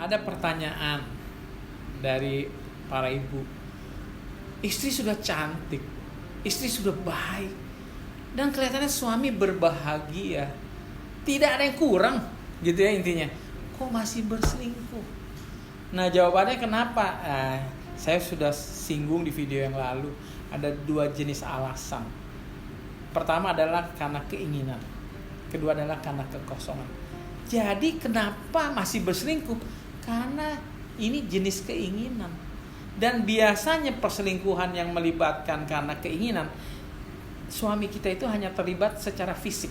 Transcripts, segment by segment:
Ada pertanyaan dari para ibu. Istri sudah cantik, istri sudah baik, dan kelihatannya suami berbahagia. Tidak ada yang kurang, gitu ya intinya. Kok masih berselingkuh? Nah, jawabannya kenapa? Saya sudah singgung di video yang lalu. Ada 2 jenis alasan. Pertama adalah karena keinginan. Kedua adalah karena kekosongan. Jadi kenapa masih berselingkuh? Karena ini jenis keinginan. Dan biasanya perselingkuhan yang melibatkan karena keinginan, suami kita itu hanya terlibat secara fisik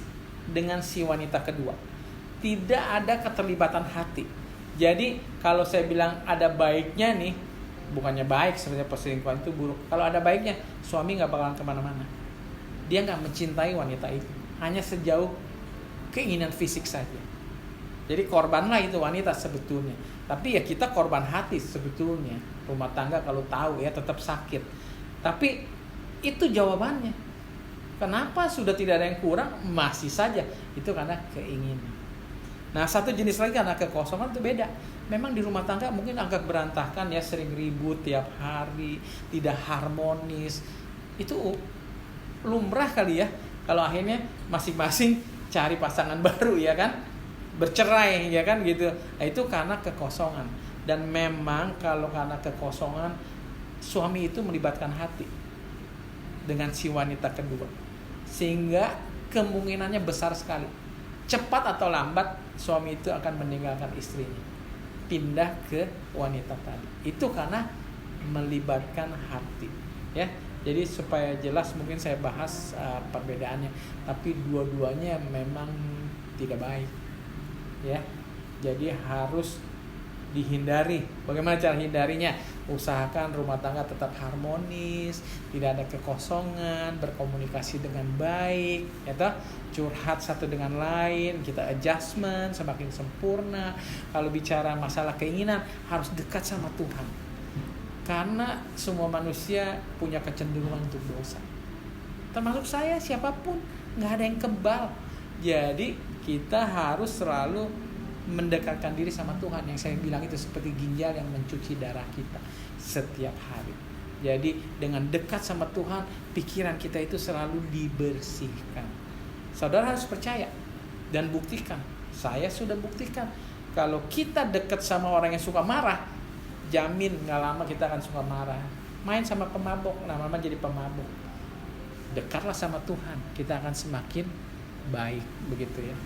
dengan si wanita kedua. Tidak ada keterlibatan hati. Jadi kalau saya bilang ada baiknya nih, bukannya baik sebenarnya perselingkuhan itu buruk. Kalau ada baiknya, suami gak bakalan kemana-mana. Dia gak mencintai wanita itu, hanya sejauh keinginan fisik saja. Jadi korbanlah itu wanita sebetulnya. Tapi ya kita korban hati sebetulnya. Rumah tangga kalau tahu ya tetap sakit. Tapi itu jawabannya. Kenapa sudah tidak ada yang kurang? Masih saja. Itu karena keinginan. Nah, satu jenis lagi karena kekosongan itu beda. Memang di rumah tangga mungkin agak berantakan ya, sering ribut tiap hari, tidak harmonis. Itu lumrah kali ya. Kalau akhirnya masing-masing cari pasangan baru ya kan, bercerai ya kan gitu. Nah, itu karena kekosongan. Dan memang kalau karena kekosongan, suami itu melibatkan hati dengan si wanita kedua, sehingga kemungkinannya besar sekali, cepat atau lambat suami itu akan meninggalkan istrinya, pindah ke wanita tadi. Itu karena melibatkan hati ya. Jadi supaya jelas mungkin saya bahas perbedaannya, tapi dua-duanya memang tidak baik ya. Jadi harus dihindari. Bagaimana cara hindarinya? Usahakan rumah tangga tetap harmonis, tidak ada kekosongan, berkomunikasi dengan baik ya toh? Curhat satu dengan lain, kita adjustment semakin sempurna. Kalau bicara masalah keinginan, harus dekat sama Tuhan. Karena semua manusia punya kecenderungan untuk dosa, termasuk saya, siapapun, gak ada yang kebal. Jadi kita harus selalu mendekatkan diri sama Tuhan. Yang saya bilang itu seperti ginjal yang mencuci darah kita setiap hari. Jadi dengan dekat sama Tuhan, pikiran kita itu selalu dibersihkan. Saudara harus percaya dan buktikan. Saya sudah buktikan. Kalau kita dekat sama orang yang suka marah, jamin gak lama kita akan suka marah. Main sama pemabok, lama-lama jadi pemabok. Dekatlah sama Tuhan, kita akan semakin baik, begitu ya.